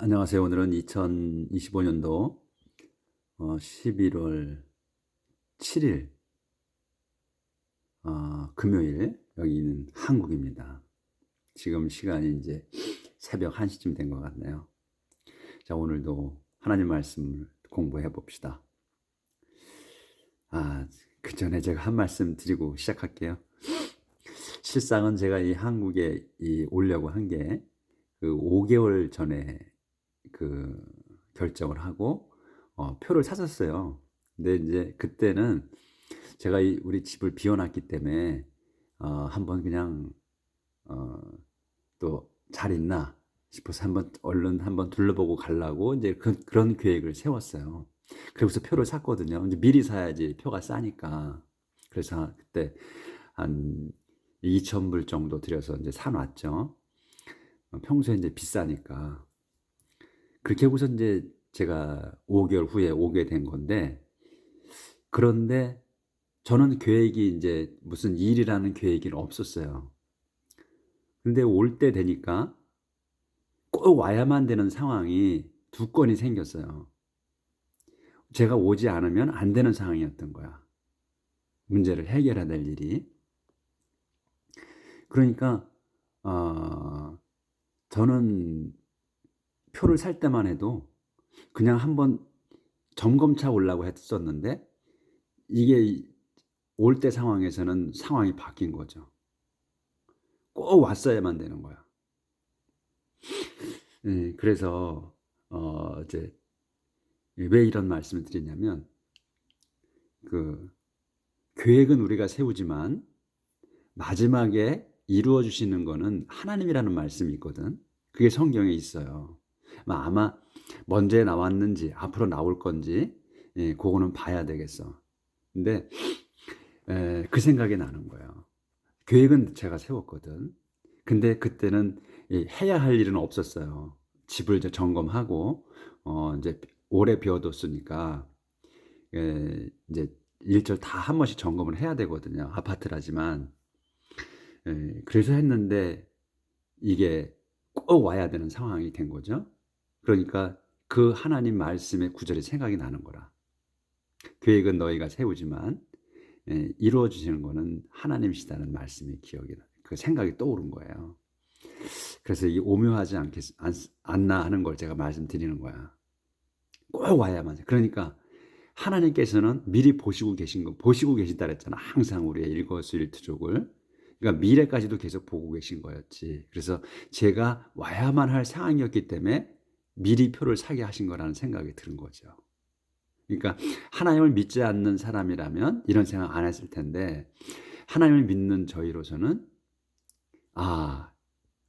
안녕하세요. 오늘은 2025년도 11월 7일 금요일, 여기는 한국입니다. 지금 시간이 이제 새벽 1시쯤 된 것 같네요. 자, 오늘도 하나님 말씀을 공부해 봅시다. 그 전에 제가 한 말씀 드리고 시작할게요. 실상은 제가 이 한국에 오려고 한 게 그 5개월 전에 그 결정을 하고 표를 샀었어요. 근데 이제 그때는 제가 우리 집을 비워놨기 때문에 한번 그냥 또 잘 있나 싶어서 얼른 한번 둘러보고 가려고 이제 그런 계획을 세웠어요. 그래서 표를 샀거든요. 이제 미리 사야지 표가 싸니까. 그래서 그때 한 2,000불 정도 들여서 이제 사놨죠. 평소에 이제 비싸니까. 그렇게 하고서 이제 제가 5개월 후에 오게 된 건데, 그런데 저는 계획이 이제 무슨 일이라는 계획이 없었어요. 근데 올 때 되니까 꼭 와야만 되는 상황이 두 건이 생겼어요. 제가 오지 않으면 안 되는 상황이었던 거야. 문제를 해결해야 될 일이. 그러니까 저는 표를 살 때만 해도 그냥 한번 점검차 오려고 했었는데, 이게 올 때 상황에서는 상황이 바뀐 거죠. 꼭 왔어야만 되는 거야. 그래서 이제 왜 이런 말씀을 드리냐면, 그 계획은 우리가 세우지만 마지막에 이루어 주시는 거는 하나님이라는 말씀이 있거든. 그게 성경에 있어요. 아마 먼저 나왔는지 앞으로 나올 건지 그거는 봐야 되겠어. 근데 그 생각이 나는 거예요. 계획은 제가 세웠거든. 근데 그때는 해야 할 일은 없었어요. 집을 이제 점검하고 이제 오래 비워뒀으니까 이제 일절 다 한 번씩 점검을 해야 되거든요. 아파트라지만. 그래서 했는데 이게 꼭 와야 되는 상황이 된 거죠. 그러니까 그 하나님 말씀의 구절이 생각이 나는 거라. 계획은 너희가 세우지만 이루어 주시는 거는 하나님이시다는 말씀이 그 생각이 떠오른 거예요. 그래서 이게 오묘하지 않나 하는 걸 제가 말씀드리는 거야. 꼭 와야만. 그러니까 하나님께서는 미리 보시고 계시다 그랬잖아. 항상 우리의 일거수일투족을. 그러니까 미래까지도 계속 보고 계신 거였지. 그래서 제가 와야만 할 상황이었기 때문에 미리 표를 사게 하신 거라는 생각이 드는 거죠. 그러니까 하나님을 믿지 않는 사람이라면 이런 생각 안 했을 텐데, 하나님을 믿는 저희로서는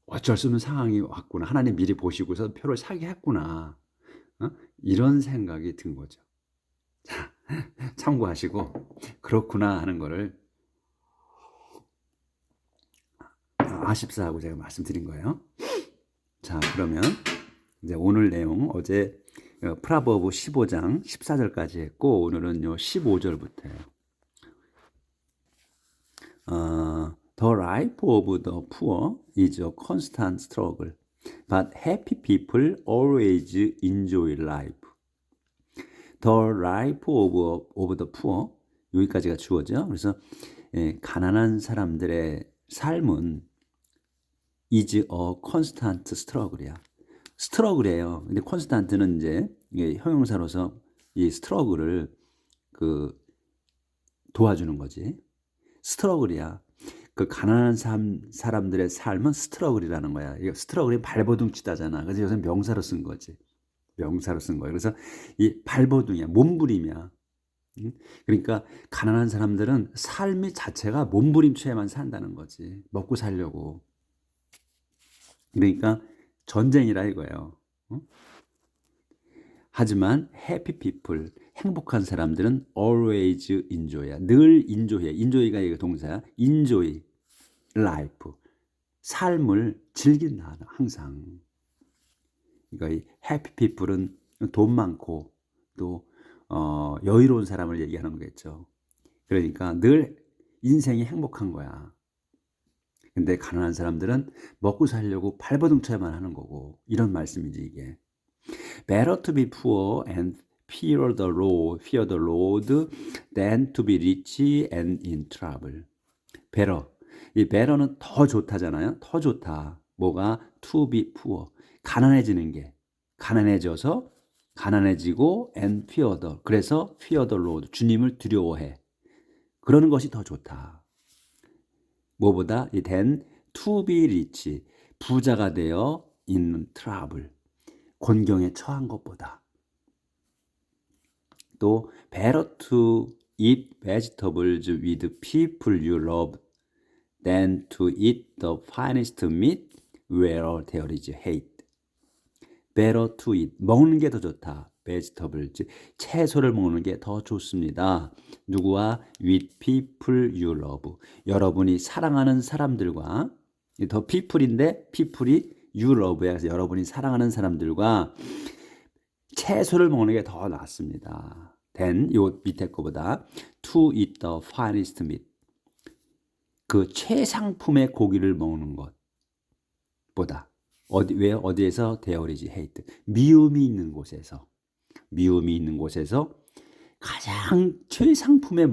어쩔 수 없는 상황이 왔구나. 하나님 미리 보시고서 표를 사게 했구나. 이런 생각이 든 거죠. 자, 참고하시고 그렇구나 하는 거를 아십사하고 제가 말씀드린 거예요. 자, 그러면 이제 오늘 내용, 어제 프라버브 15장 14절까지 했고, 오늘은 15절부터예요. The life of the poor is a constant struggle, but happy people always enjoy life. The life of the poor, 여기까지가 주어죠. 그래서 가난한 사람들의 삶은 is a constant struggle이야. 스트러글이에요. 근데 constant는 이제 이게 형용사로서 이 스트러글을 도와주는 거지. 스트러글이야. 그 가난한 사람들의 삶은 스트러글이라는 거야. 이거 스트러글이 발버둥치다잖아. 그래서 요새 명사로 쓴 거지. 명사로 쓴 거야. 그래서 이 발버둥이야. 몸부림이야. 그러니까 가난한 사람들은 삶이 자체가 몸부림쳐야만 산다는 거지. 먹고 살려고. 그러니까 전쟁이라 이거예요. 하지만 happy people, 행복한 사람들은 always enjoy야. 늘 enjoy해. enjoy가 이거 동사야. enjoy life. 삶을 즐긴다. 항상. 그러니까 이 happy people은 돈 많고 또 여유로운 사람을 얘기하는 거겠죠. 그러니까 늘 인생이 행복한 거야. 근데 가난한 사람들은 먹고 살려고 발버둥 쳐야만 하는 거고, 이런 말씀이지 이게. Better to be poor and fear the Lord than to be rich and in trouble. better. 이 better는 더 좋다잖아요. 더 좋다. 뭐가 to be poor. 가난해지는 게. 가난해져서 가난해지고 and fear the. 그래서 fear the Lord. 주님을 두려워해. 그러는 것이 더 좋다. 뭐보다 than to be rich. 부자가 되어 in trouble. 곤경에 처한 것보다. 또 better to eat vegetables with people you love than to eat the finest meat where there is hate. better to eat. 먹는 게 더 좋다. vegetables. 채소를 먹는 게 더 좋습니다. 누구와? with people you love. 여러분이 사랑하는 사람들과 더 people인데 people이 you love야. 그래서 여러분이 사랑하는 사람들과 채소를 먹는 게 더 낫습니다. than 요 밑에 거보다 to eat the finest meat. 그 최상품의 고기를 먹는 것보다 어디에서 there is hate. 미움이 있는 곳에서 가장 최상품의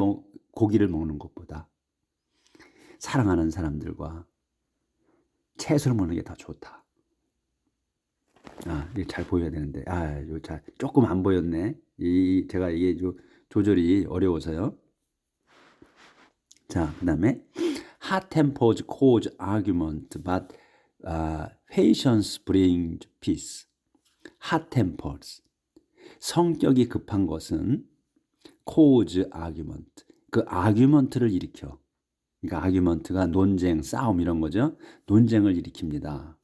고기를 먹는 것보다 사랑하는 사람들과 채소를 먹는 게 더 좋다. 이게 잘 보여야 되는데 이거 잘 조금 안 보였네. 제가 이게 조절이 어려워서요. 자, 그다음에 hot tempers cause argument, but patience brings peace. hot tempers. 성격이 급한 것은 cause argument. 그 argument를 일으켜. 그러니까 argument가 논쟁, 싸움 이런 거죠. 논쟁을 일으킵니다.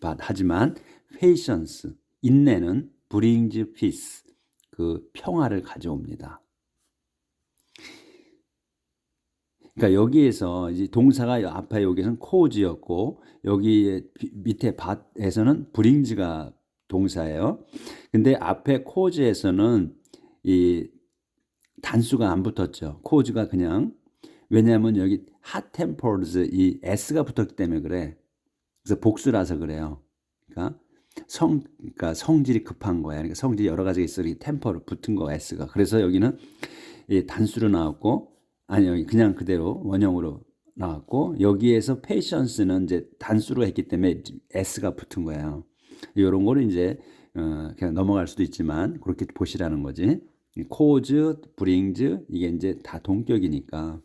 but 하지만 patience, 인내는 brings peace. 그 평화를 가져옵니다. 그러니까 여기에서 이제 동사가 앞에 여기서는 cause였고 여기 밑에 bat에서는 brings가 동사예요. 근데 앞에 cause에서는 이 단수가 안 붙었죠. cause가 그냥 왜냐하면 여기 hot tempers 이 s가 붙었기 때문에 그래. 그래서 복수라서 그래요. 그러니까 성질이 급한 거야. 그러니까 성질이 여러 가지가 있어. 이 템퍼로 붙은 거 s가. 그래서 여기는 이 단수로 나왔고 아니 그냥 그대로 원형으로 나왔고 여기에서 patience는 이제 단수로 했기 때문에 s가 붙은 거예요. 이런 거를 이제 그냥 넘어갈 수도 있지만 그렇게 보시라는 거지. cause, brings 이게 이제 다 동격이니까.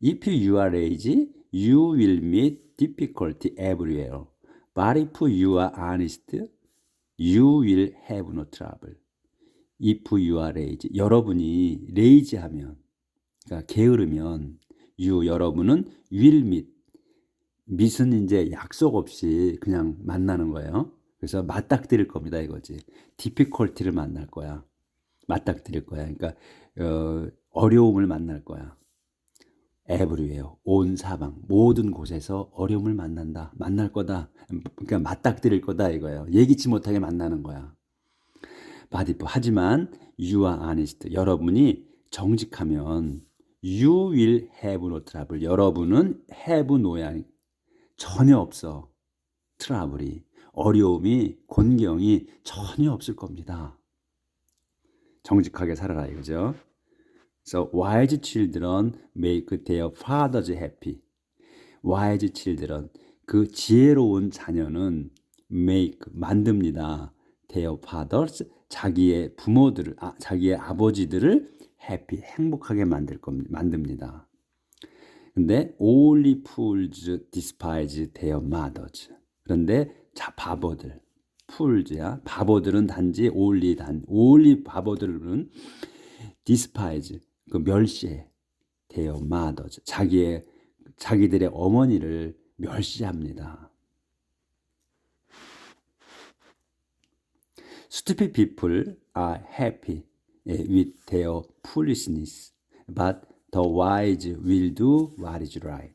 If you are lazy, you will meet difficulty everywhere. But if you are honest, you will have no trouble. If you are lazy, 여러분이 lazy하면, 그러니까 게으르면, 여러분은 will meet. meet은 이제 약속 없이 그냥 만나는 거예요. 그래서 맞닥뜨릴 겁니다, 이거지. difficulty를 만날 거야. 맞닥뜨릴 거야. 그러니까 어려움을 만날 거야. everywhere, 온 사방, 모든 곳에서 어려움을 만날 거다. 그러니까 맞닥뜨릴 거다 이거예요. 예기치 못하게 만나는 거야. 하지만 you are honest, 여러분이 정직하면 you will have no trouble, 여러분은 have no야, 전혀 없어. 트러블이, 어려움이, 곤경이 전혀 없을 겁니다. 정직하게 살아라 이거죠. So wise children make their fathers happy. wise children, 그 지혜로운 자녀는 make, 만듭니다. their fathers, 자기의 부모들을, 자기의 아버지들을 happy, 행복하게 만듭니다. 근데 only fools despise their mothers. 그런데 바보들, fools야. 바보들은 단지 only 바보들은 despise, 그 멸시해. their mothers, 자기들의 어머니를 멸시합니다. Stupid people are happy with their foolishness, but the wise will do what is right.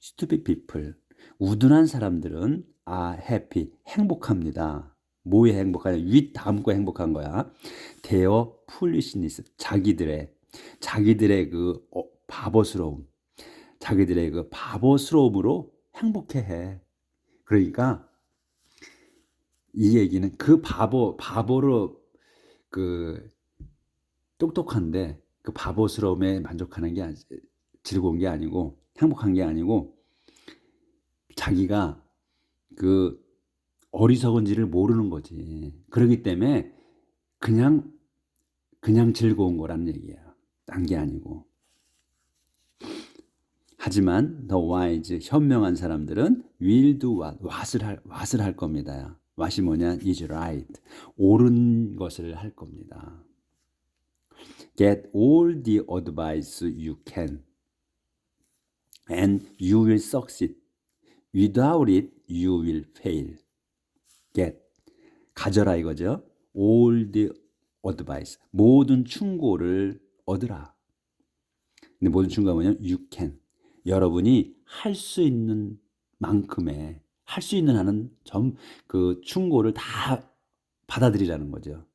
Stupid people, 우둔한 사람들은 are happy, 행복합니다. 뭐에 행복하냐? with 다음 거 행복한 거야. their foolishness, 자기들의 그 바보스러움, 자기들의 그 바보스러움으로 행복해해. 그러니까 이 얘기는 그 바보로 그 똑똑한데 그 바보스러움에 만족하는 게 즐거운 게 아니고 행복한 게 아니고 자기가 그 어리석은지를 모르는 거지. 그렇기 때문에 그냥 즐거운 거라는 얘기야. 딴 게 아니고. 하지만 the wise, 현명한 사람들은 will do what을 할 겁니다. what이 뭐냐? is right. 옳은 것을 할 겁니다. Get all the advice you can and you will succeed. Without it, you will fail. Get, 가져라 이거죠. All the advice, 모든 충고를 얻으라. 근데 모든 충고가 뭐냐면 you can. 여러분이 할 수 있는 만큼의 할 수 있는 한은 그 충고를 다 받아들이라는 거죠.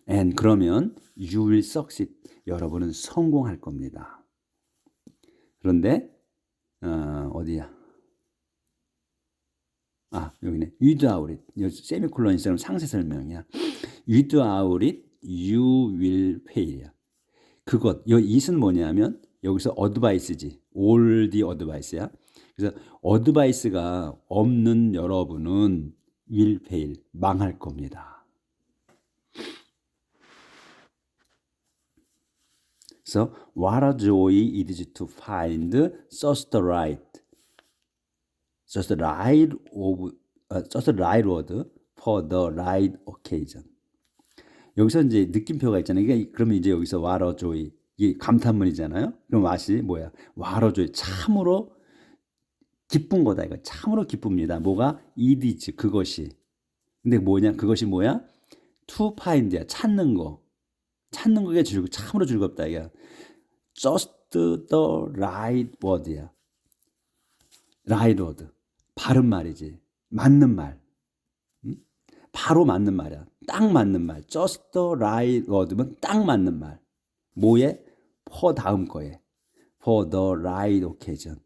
And 그러면 you will succeed. 여러분은 성공할 겁니다. 그런데 어디야? 여기네. Without it. 세미콜론이 있으면 상세 설명이야. Without it, you will fail. 그것, 이 it은 뭐냐면 여기서 advice지. all the advice야. 그래서 advice가 없는 여러분은 will fail. 망할 겁니다. 그래서 what a joy it is to find just the right word for the right occasion. 여기서 이제 느낌표가 있잖아요. 그러면 이제 여기서 what a joy, 이게 감탄문이잖아요. 그럼 what이 뭐야? what a joy, 참으로 기쁜 거다. 이거 참으로 기쁩니다. 뭐가? it is, 그것이. 근데 뭐냐? 그것이 뭐야? to find야. 찾는 거. 찾는 거게 참으로 즐겁다. 이게 just the right word야. right word. 바른 말이지. 맞는 말. 바로 맞는 말이야. 딱 맞는 말. just the right word면 딱 맞는 말. 뭐에? for 다음 거에. for the right occasion.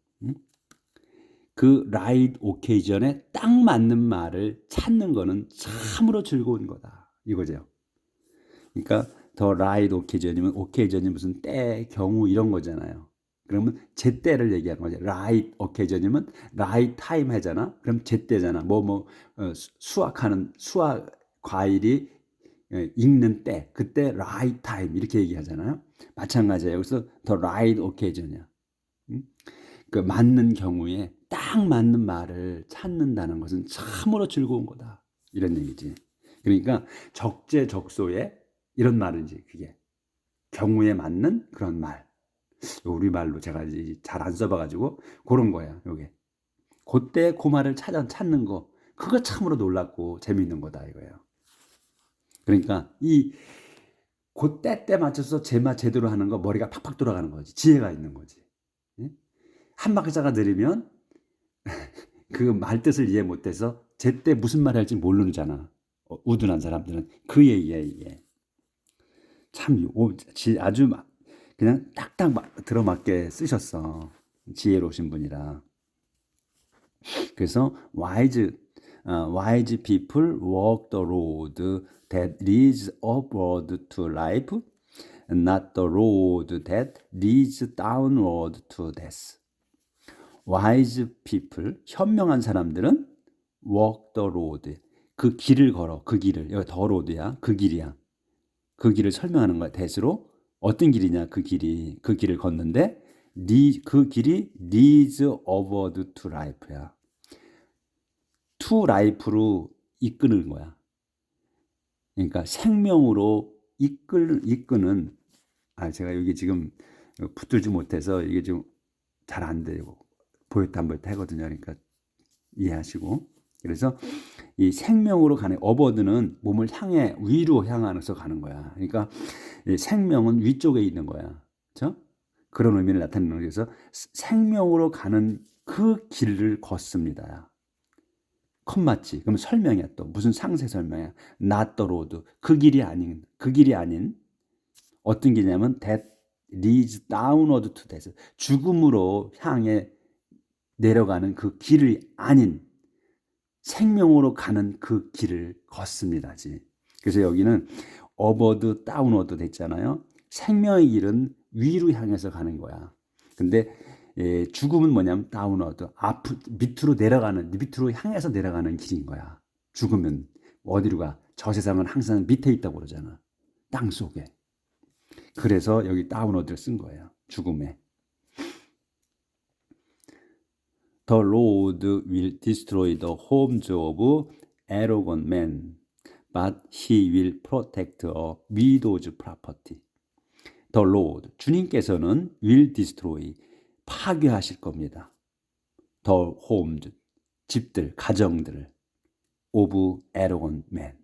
그 right occasion에 딱 맞는 말을 찾는 거는 참으로 즐거운 거다. 이거죠. 그러니까 the right occasion이 무슨 때, 경우 이런 거잖아요. 그러면 제때를 얘기하는 거죠. right occasion이면 right time 하잖아. 그럼 제때잖아. 수학 과일이 익는 때, 그때 right time 이렇게 얘기하잖아요. 마찬가지예요. 여기서 the right occasion이야. 그 맞는 경우에 딱 맞는 말을 찾는다는 것은 참으로 즐거운 거다. 이런 얘기지. 그러니까 적재적소에 이런 말인지 그게 경우에 맞는 그런 말. 우리말로 제가 잘 안 써봐가지고 그런 거야. 요게 그때 그 말을 찾는 거, 그거 참으로 놀랍고 재미있는 거다 이거예요. 그러니까 그때 맞춰서 제대로 하는 거, 머리가 팍팍 돌아가는 거지. 지혜가 있는 거지. 한 박자가 느리면 그 말 뜻을 이해 못해서 제때 무슨 말 할지 모르잖아. 우둔한 사람들은 그 얘기야 이게. 참 아주 그냥 딱딱 들어맞게 쓰셨어. 지혜로우신 분이라. 그래서 wise people walk the road that leads upward to life, not the road that leads downward to death. wise people, 현명한 사람들은 walk the road, 그 길을 걸어. 그 길을, 여기 the road야. 그 길이야. 그 길을 설명하는 거야. 대수로 어떤 길이냐? 그 길을 걷는데 그 길이 leads upward to life야. to life로 이끄는 거야. 그러니까 생명으로 이끄는. 제가 여기 지금 붙들지 못해서 이게 좀 잘 안 돼요. 보였다 안 보였다 하거든요. 그러니까 이해하시고. 그래서 이 생명으로 가는 어버드는 몸을 위로 향해서 가는 거야. 그러니까 생명은 위쪽에 있는 거야. 그렇죠? 그런 의미를 나타내는 거예요. 그래서 생명으로 가는 그 길을 걷습니다. 컴맞지. 그럼 설명이야 또. 무슨 상세 설명이야. not the road. 그 길이 아닌 어떤 길이냐면 that leads downward to death. 죽음으로 향해 내려가는 그 길이 아닌 생명으로 가는 그 길을 걷습니다지. 그래서 여기는 어버드 다운워드 됐잖아요. 생명의 길은 위로 향해서 가는 거야. 근데 죽음은 뭐냐면 다운워드, 밑으로 내려가는, 밑으로 향해서 내려가는 길인 거야. 죽으면 어디로 가? 저 세상은 항상 밑에 있다고 그러잖아. 땅 속에. 그래서 여기 다운워드를 쓴 거예요. 죽음에. The Lord will destroy the homes of arrogant men, but he will protect a widow's property. The Lord, 주님께서는 will destroy, 파괴하실 겁니다. The homes, 집들, 가정들, of arrogant men,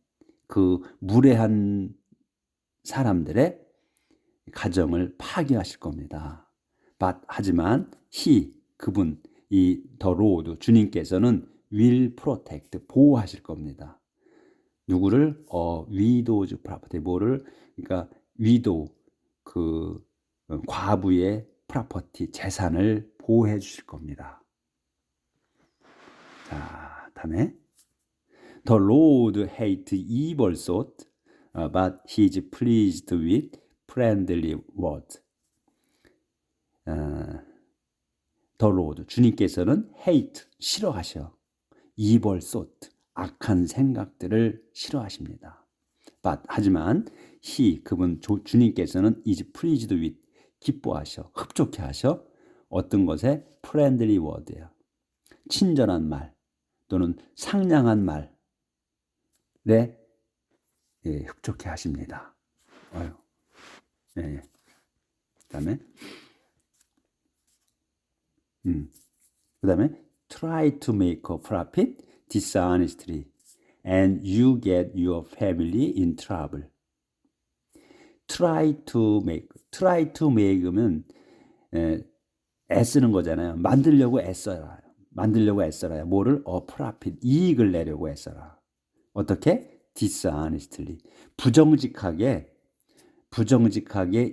그 무례한 사람들의 가정을 파괴하실 겁니다. But, 하지만 he, 그분, 이 the Lord, 주님께서는 will protect, 보호하실 겁니다. 누구를? widow's property, 뭐를? 그러니까 widow, 그 과부의 property, 재산을 보호해 주실 겁니다. 자, 다음에 The Lord hates evil thought, but he is pleased with friendly words. The Lord, 주님께서는 hate, 싫어하셔. evil thought, 악한 생각들을 싫어하십니다. But, 하지만 he, 그분 주님께서는 is pleased with, 기뻐하셔, 흡족해 하셔. 어떤 것에? friendly word야. 친절한 말 또는 상냥한 말에 흡족해 하십니다. 예. 그다음에 그다음에 try to make a profit dishonestly and you get your family in trouble. try to make면 애쓰는 거잖아요. 만들려고 애써라. 뭐를? profit, 이익을 내려고 애써라. 어떻게? dishonestly, 부정직하게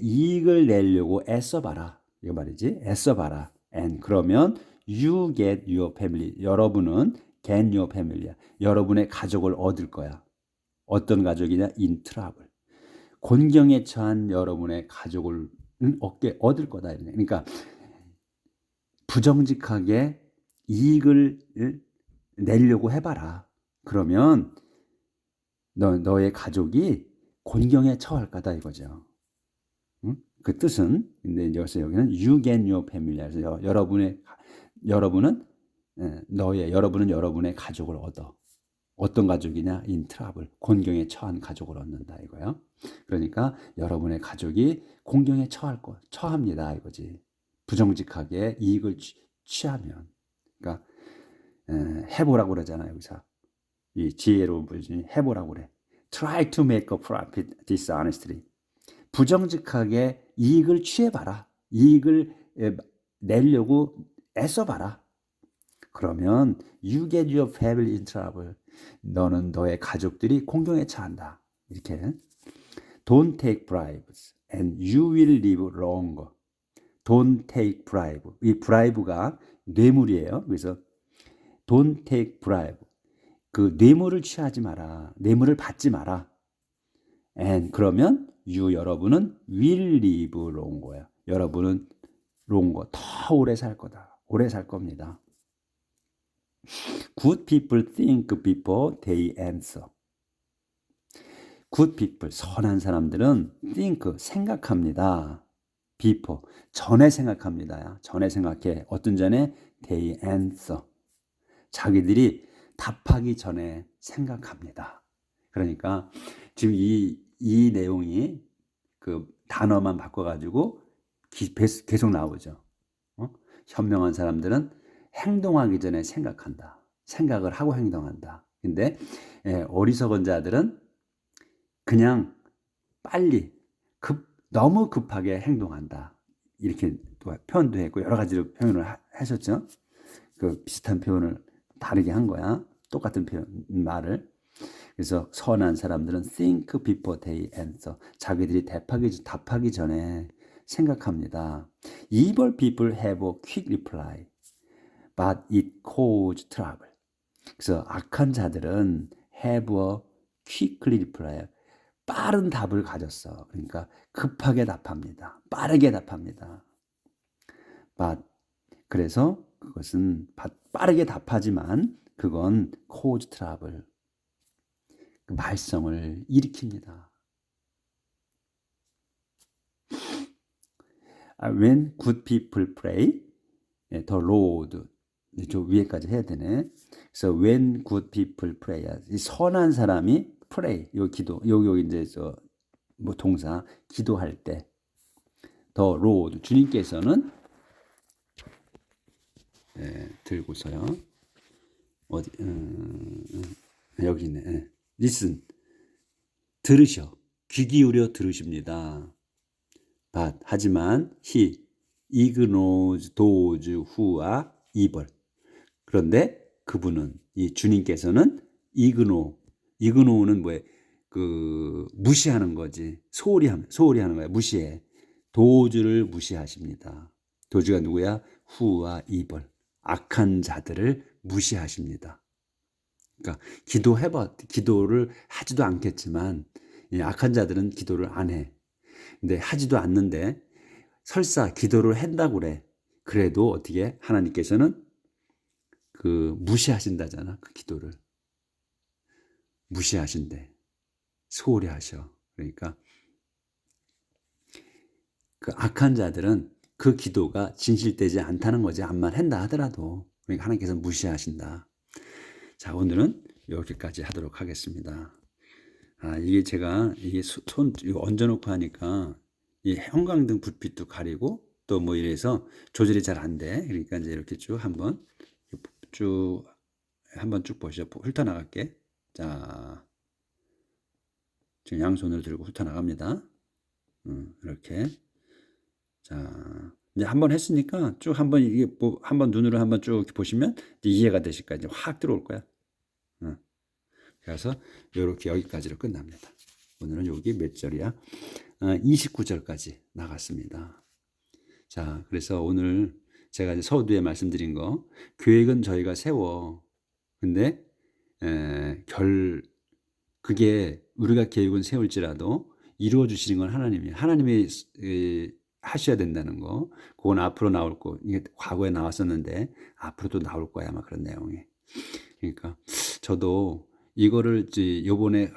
이익을 내려고 애써봐라. 이거 말이지. 애써봐라. And 그러면 you get your family. 여러분은 get your family야. 여러분의 가족을 얻을 거야. 어떤 가족이냐? in trouble. 곤경에 처한 여러분의 가족을 얻을 거다. 그러니까 부정직하게 이익을 내려고 해봐라. 그러면 너의 가족이 곤경에 처할 거다 이거죠. 그 뜻은, 근데 여기는 you get your family. 그래서 여러분은 여러분의 가족을 얻어. 어떤 가족이냐? in trouble. 곤경에 처한 가족을 얻는다 이거요. 그러니까 여러분의 가족이 곤경에 처합니다 이거지. 부정직하게 이익을 취하면. 그러니까 해보라고 그러잖아요 여기서. 이 지혜로운 분이 해보라고 그래. Try to make a profit dishonestly. 부정직하게 이익을 취해봐라. 이익을 내려고 애써봐라. 그러면 you get your family in trouble. 너는 너의 가족들이 공경에 처한다. 이렇게. Don't take bribes and you will live longer. Don't take bribe. 이 bribe가 뇌물이에요. 그래서 don't take bribe. 그 뇌물을 취하지 마라. 뇌물을 받지 마라. And 그러면 여러분은 will live longer. 여러분은 longer, 더 오래 살 거다. 오래 살 겁니다. Good people think before they answer. Good people, 선한 사람들은 think, 생각합니다. before, 전에 생각합니다. 전에 생각해. 어떤 전에? they answer. 자기들이 답하기 전에 생각합니다. 그러니까 지금 이 내용이 그 단어만 바꿔가지고 계속 나오죠. 현명한 사람들은 행동하기 전에 생각한다. 생각을 하고 행동한다. 근데 어리석은 자들은 그냥 빨리 너무 급하게 행동한다. 이렇게 또 표현도 했고 여러 가지로 표현을 하셨죠. 그 비슷한 표현을 다르게 한 거야. 똑같은 말을. 그래서 선한 사람들은 think before they answer. 자기들이 답하기 전에 생각합니다. Evil people have a quick reply. but it cause trouble. 그래서 악한 자들은 have a quickly reply. 빠른 답을 가졌어. 그러니까 급하게 답합니다. 빠르게 답합니다. but 그래서 그것은 빠르게 답하지만 그건 cause trouble. 말썽을 일으킵니다. When good people pray, the Lord. 저 위에까지 해야 되네. 그래서 when good people pray, 선한 사람이 pray, 요 기도, 요 이제 뭐 동사 기도할 때, the Lord 주님께서는 들고서요. 어디 여기 있네. listen 들으셔, 귀 기울여 들으십니다. but 하지만 he ignores those who are evil. 그런데 그분은 이 주님께서는 ignore는 뭐예요? 그 무시하는 거지. 소홀히 하는 거야. 무시해. 도주를 무시하십니다. 도주가 누구야? who are evil. 악한 자들을 무시하십니다. 그러니까 기도를 하지도 않겠지만 이 악한 자들은 기도를 안 해. 근데 하지도 않는데 설사 기도를 한다고 그래. 그래도 어떻게 하나님께서는 그 무시하신다잖아. 그 기도를 무시하신대. 소홀히 하셔. 그러니까 그 악한 자들은 그 기도가 진실되지 않다는 거지. 암만 한다 하더라도. 그러니까 하나님께서 무시하신다. 자, 오늘은 여기까지 하도록 하겠습니다. 이게 제가 이게 손 얹어놓고 하니까 이 형광등 불빛도 가리고 또 뭐 이래서 조절이 잘 안 돼. 그러니까 이제 이렇게 쭉 한번 쭉 보시죠. 훑어나갈게. 자, 지금 양손을 들고 훑어나갑니다. 이렇게. 자, 이제 한번 했으니까 쭉 한번 이게 한번 눈으로 한번 쭉 보시면 이해가 되실 거야. 이제 확 들어올 거야. 그래서 이렇게 여기까지로 끝납니다. 오늘은 여기 몇 절이야? 29절까지 나갔습니다. 자, 그래서 오늘 제가 이제 서두에 말씀드린 거, 계획은 저희가 세워. 근데 그게 우리가 계획은 세울지라도 이루어 주시는 건 하나님이에요. 하나님이 하셔야 된다는 거. 그건 앞으로 나올 거. 이게 과거에 나왔었는데 앞으로도 나올 거야, 아마 그런 내용이. 그러니까 저도 이거를 요번에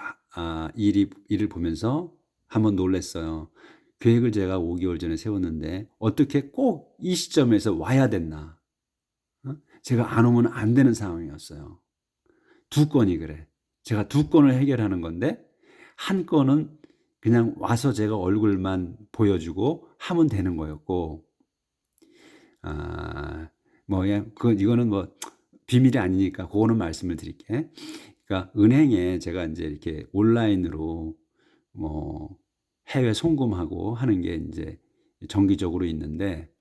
일을 보면서 한번 놀랐어요. 계획을 제가 5개월 전에 세웠는데 어떻게 꼭 이 시점에서 와야 됐나? 제가 안 오면 안 되는 상황이었어요. 2건이 그래. 제가 2건을 해결하는 건데 한 건은 그냥 와서 제가 얼굴만 보여주고 하면 되는 거였고, 이거는 뭐 비밀이 아니니까 그거는 말씀을 드릴게. 그러니까 은행에 제가 이제 이렇게 온라인으로 뭐 해외 송금하고 하는 게 이제 정기적으로 있는데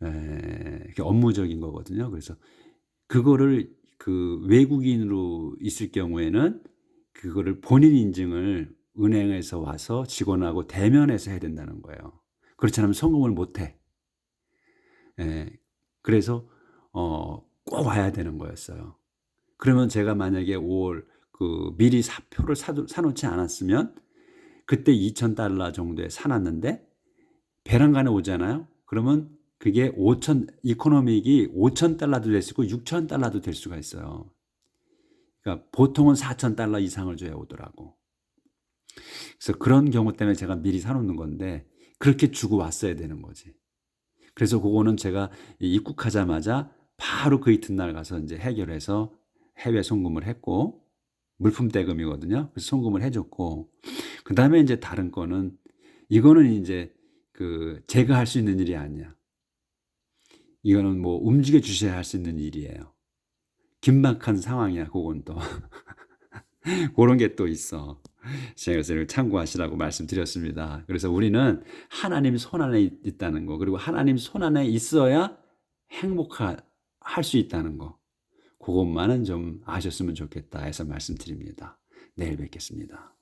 이렇게 업무적인 거거든요. 그래서 그거를 그 외국인으로 있을 경우에는 그거를 본인 인증을 은행에서 와서 직원하고 대면해서 해야 된다는 거예요. 그렇지 않으면 송금을 못 해. 그래서 꼭 와야 되는 거였어요. 그러면 제가 만약에 5월 미리 표를 사놓지 않았으면 그때 $2,000 정도에 사놨는데 배란간에 오잖아요. 그러면 그게 이코노믹이 $5,000도 될 수 있고 $6,000도 될 수가 있어요. 그러니까 보통은 $4,000 이상을 줘야 오더라고. 그래서 그런 경우 때문에 제가 미리 사놓는 건데 그렇게 주고 왔어야 되는 거지. 그래서 그거는 제가 입국하자마자 바로 그 이튿날 가서 이제 해결해서 해외 송금을 했고, 물품 대금이거든요. 그래서 송금을 해줬고, 그 다음에 이제 다른 거는 이거는 이제 제가 할 수 있는 일이 아니야. 이거는 뭐 움직여 주셔야 할 수 있는 일이에요. 긴박한 상황이야. 그건 또 그런 게 또 있어. 제가 그래서 참고하시라고 말씀드렸습니다. 그래서 우리는 하나님 손 안에 있다는 거, 그리고 하나님 손 안에 있어야 행복할 수 있다는 거, 그것만은 좀 아셨으면 좋겠다 해서 말씀드립니다. 내일 뵙겠습니다.